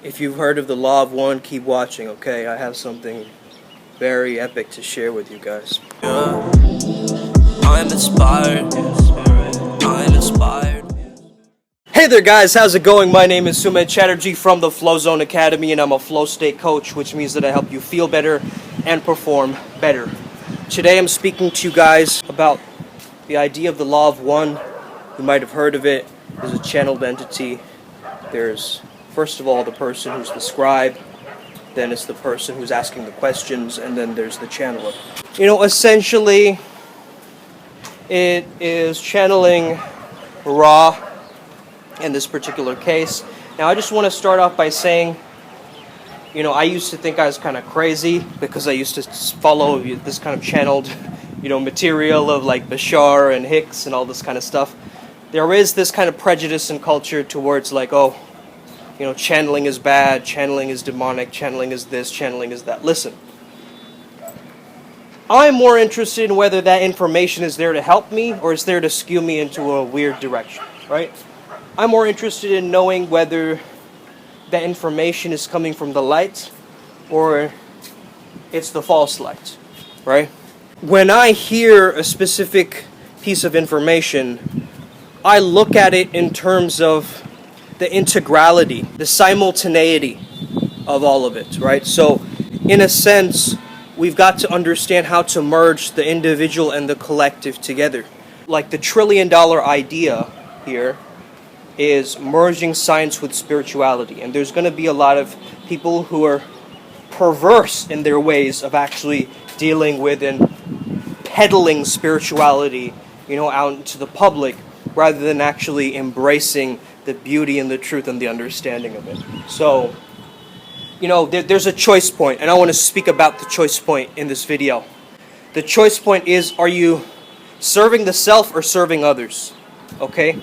If you've heard of the law of one, keep watching, okay? I have something very epic to share with you guys. Yeah. I'm inspired. I'm inspired. Hey there guys, how's it going? My name is Untitled Chatterjee from the Flow Zone Academy, and I'm a flow state coach, which means that I help you feel better and perform better. Today I'm speaking to you guys about the idea of the law of one. You might have heard of it. There's a channeled entity. There's, first of all, the person who's the scribe, then it's the person who's asking the questions, and then there's the channeler. You know, essentially, it is channeling Ra in this particular case. Now, I just want to start off by saying, you know, I used to think I was kind of crazy because I used to follow this kind of channeled, you know, material of like Bashar and Hicks and all this kind of stuff. There is this kind of prejudice in culture towards like, oh, you know, channeling is bad, channeling is demonic, channeling is this, channeling is that. Listen, I'm more interested in whether that information is there to help me or is there to skew me into a weird direction, right? I'm more interested in knowing whether that information is coming from the light or it's the false light, right? When I hear a specific piece of information, I look at it in terms of the integrality, the simultaneity of all of it, right? So, in a sense, we've got to understand how to merge the individual and the collective together. Like the $1 trillion idea here is merging science with spirituality. And there's going to be a lot of people who are perverse in their ways of actually dealing with and peddling spirituality, you know, out into the public, rather than actually embracing the beauty and the truth and the understanding of it. So, you know, there's a choice point, and I want to speak about the choice point in this video. The choice point is, are you serving the self or serving others? Okay?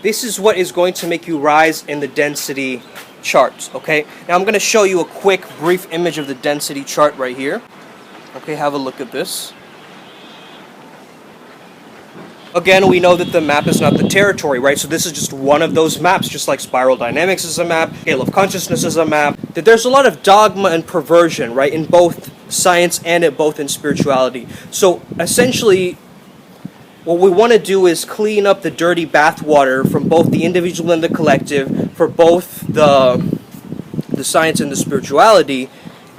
This is what is going to make you rise in the density chart, okay? Now I'm going to show you a quick, brief image of the density chart right here. Okay, have a look at this. Again, we know that the map is not the territory, right? So this is just one of those maps, just like spiral dynamics is a map, scale of consciousness is a map. There's a lot of dogma and perversion, right, in both science and in spirituality. So essentially, what we want to do is clean up the dirty bathwater from both the individual and the collective, for both the science and the spirituality,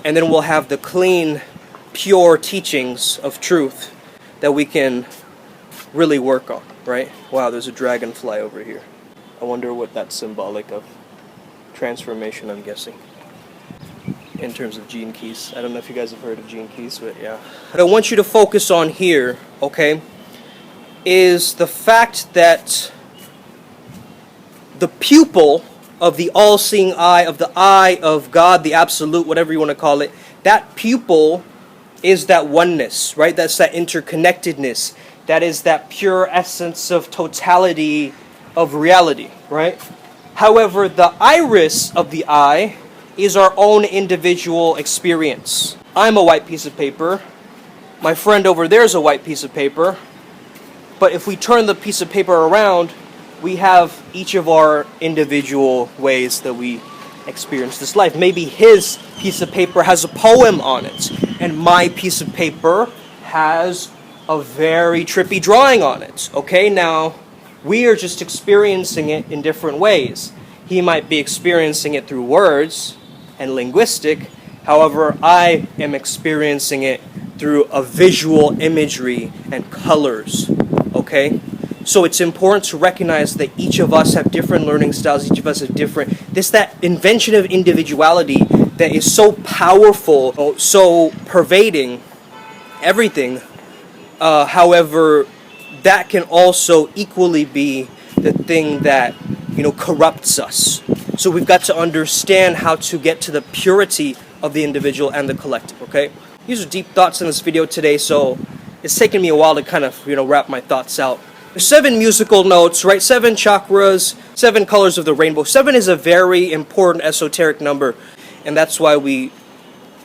and then we'll have the clean, pure teachings of truth that we can really work on, right? Wow, there's a dragonfly over here. I wonder what that's symbolic of. Transformation, I'm guessing, in terms of gene keys. I don't know if you guys have heard of gene keys, but yeah. What I want you to focus on here, okay, is the fact that the pupil of the all-seeing eye, of the eye of God, the absolute, whatever you want to call it, that pupil is that oneness, right? That's that interconnectedness. That is that pure essence of totality of reality, right? However, the iris of the eye is our own individual experience. I'm a white piece of paper. My friend over there is a white piece of paper. But if we turn the piece of paper around, we have each of our individual ways that we experience this life. Maybe his piece of paper has a poem on it, and my piece of paper has a very trippy drawing on it. Okay, now we are just experiencing it in different ways. He might be experiencing it through words and linguistic. However, I am experiencing it through a visual imagery and colors. Okay? So it's important to recognize that each of us have different learning styles, each of us have different, that invention of individuality that is so powerful, so pervading everything. However, that can also equally be the thing that, you know, corrupts us. So we've got to understand how to get to the purity of the individual and the collective, okay? These are deep thoughts in this video today, so it's taken me a while to kind of, you know, wrap my thoughts out. There's 7 musical notes, right? 7 chakras, 7 colors of the rainbow. 7 is a very important esoteric number, and that's why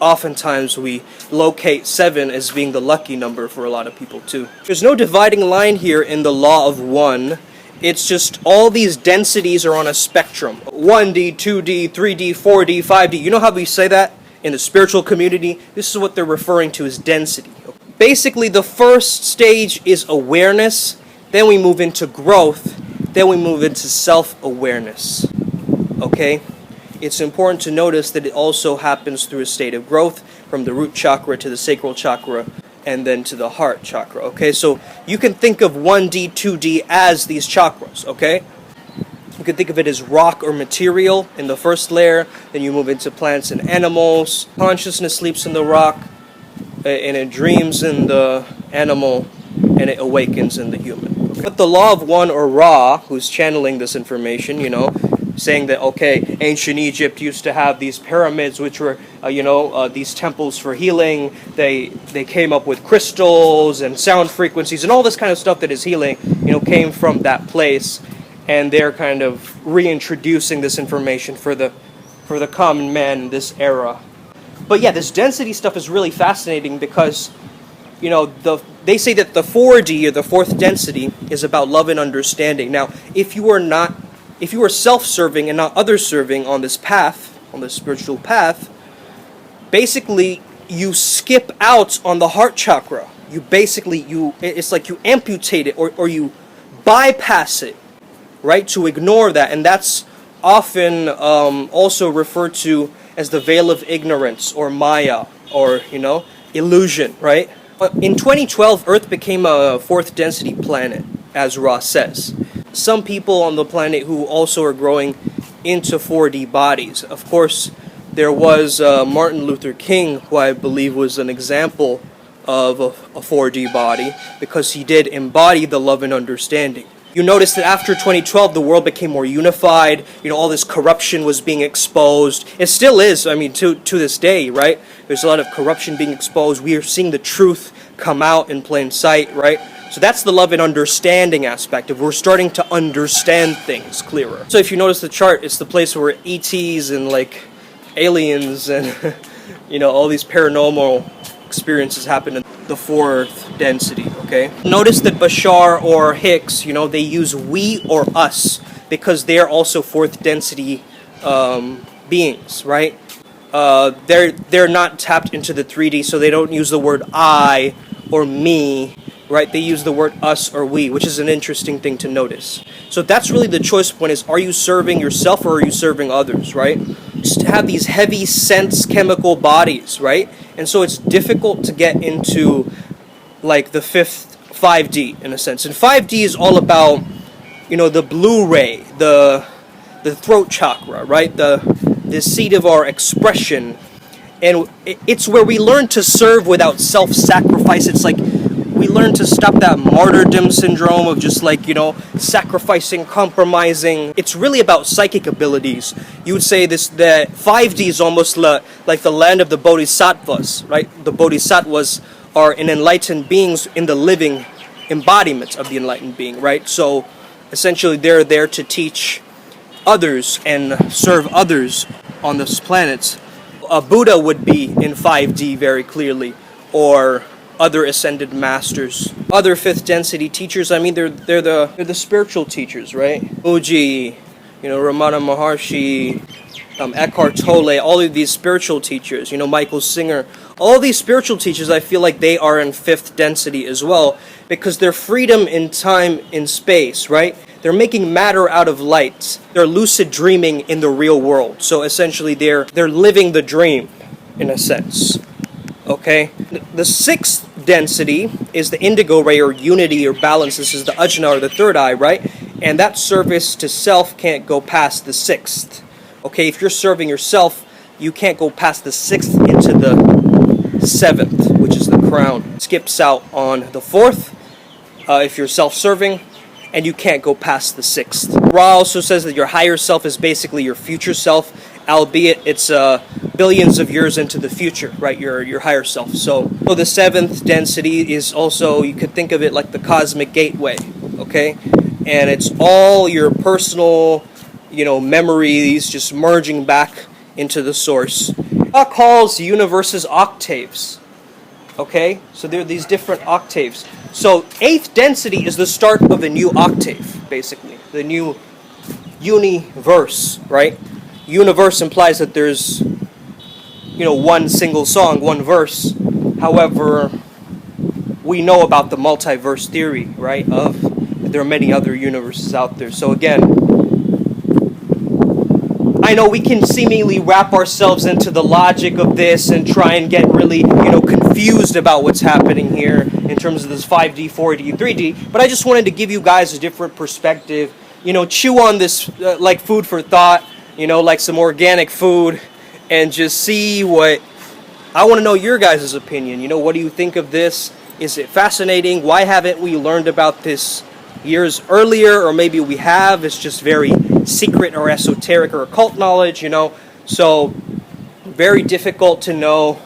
oftentimes we locate 7 as being the lucky number for a lot of people too. There's no dividing line here in the law of one. It's just all these densities are on a spectrum. 1D, 2D, 3D, 4D, 5D. You know how we say that in the spiritual community? This is what they're referring to as density. Basically, the first stage is awareness, then we move into growth, then we move into self-awareness. Okay? It's important to notice that it also happens through a state of growth from the root chakra to the sacral chakra and then to the heart chakra. Okay, so you can think of 1D, 2D as these chakras. Okay, you can think of it as rock or material in the first layer, then you move into plants and animals. Consciousness sleeps in the rock and it dreams in the animal and it awakens in the human. But the law of one, or Ra, who's channeling this information, saying that, okay, ancient Egypt used to have these pyramids, which were, these temples for healing. They came up with crystals and sound frequencies and all this kind of stuff that is healing, came from that place. And they're kind of reintroducing this information for the common man in this era. But yeah, this density stuff is really fascinating because, they say that the 4D, or the fourth density, is about love and understanding. Now, if you are self-serving and not other-serving on this path, on this spiritual path, basically you skip out on the heart chakra. It's like you amputate it or you bypass it, right? To ignore that. And that's often also referred to as the veil of ignorance, or Maya, or, illusion, right? In 2012, Earth became a fourth density planet, as Ra says. Some people on the planet who also are growing into 4D bodies. Of course, there was Martin Luther King, who I believe was an example of a 4D body, because he did embody the love and understanding. You notice that after 2012, the world became more unified. All this corruption was being exposed. It still is, to this day, right? There's a lot of corruption being exposed. We are seeing the truth come out in plain sight, right? So that's the love and understanding aspect of we're starting to understand things clearer. So if you notice the chart, it's the place where ETs and aliens and all these paranormal experiences happen in the fourth density. Okay. Notice that Bashar or Hicks, they use we or us because they're also fourth density beings, right? They're not tapped into the 3D, so they don't use the word I or me. Right, they use the word us or we, which is an interesting thing to notice. So that's really the choice point: is are you serving yourself or are you serving others, right? Just to have these heavy sense chemical bodies, right? And so it's difficult to get into the fifth 5D in a sense. And 5D is all about, the blue ray, the throat chakra, right? The seat of our expression. And it's where we learn to serve without self-sacrifice. It's like we learn to stop that martyrdom syndrome of just sacrificing, compromising. It's really about psychic abilities. You would say that 5D is almost like the land of the bodhisattvas, right? The bodhisattvas are enlightened beings in the living embodiment of the enlightened being, right? So essentially they're there to teach others and serve others on this planet. A Buddha would be in 5D very clearly, or other ascended masters, other fifth density teachers. They're the spiritual teachers, right? Uji, Ramana Maharshi, Eckhart Tolle, all of these spiritual teachers, Michael Singer, all these spiritual teachers, I feel like they are in fifth density as well, because they're freedom in time, in space, right? They're making matter out of light. They're lucid dreaming in the real world. So essentially they're living the dream, in a sense. Okay? The sixth density is the indigo ray, or unity, or balance. This is the ajna, or the third eye, right? And that service to self can't go past the sixth. Okay, if you're serving yourself, you can't go past the sixth into the seventh, which is the crown. It skips out on the fourth if you're self-serving, and you can't go past the sixth. Ra also says that your higher self is basically your future self, albeit it's billions of years into the future, right? Your higher self. So the seventh density is also, you could think of it like the cosmic gateway, okay? And it's all your personal, memories just merging back into the source. Ra calls the universe's octaves, okay? So there are these different octaves. So eighth density is the start of a new octave, basically. the new universe, right? Universe implies that there's, one single song, one verse. However, we know about the multiverse theory, right? There are many other universes out there. So again, I know we can seemingly wrap ourselves into the logic of this and try and get really, confused about what's happening here in terms of this 5D, 4D, 3D, but I just wanted to give you guys a different perspective. Chew on this like food for thought, like some organic food, and just see what... I want to know your guys' opinion. What do you think of this? Is it fascinating? Why haven't we learned about this years earlier? Or maybe we have. It's just very secret or esoteric or occult knowledge, So, very difficult to know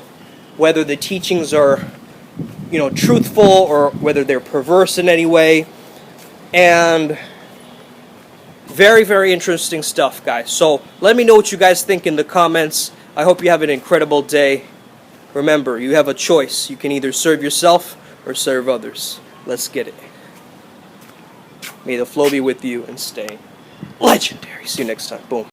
whether the teachings are, truthful or whether they're perverse in any way. And very, very interesting stuff, guys. So, let me know what you guys think in the comments. I hope you have an incredible day. Remember, you have a choice. You can either serve yourself or serve others. Let's get it. May the flow be with you and stay legendary. See you next time. Boom.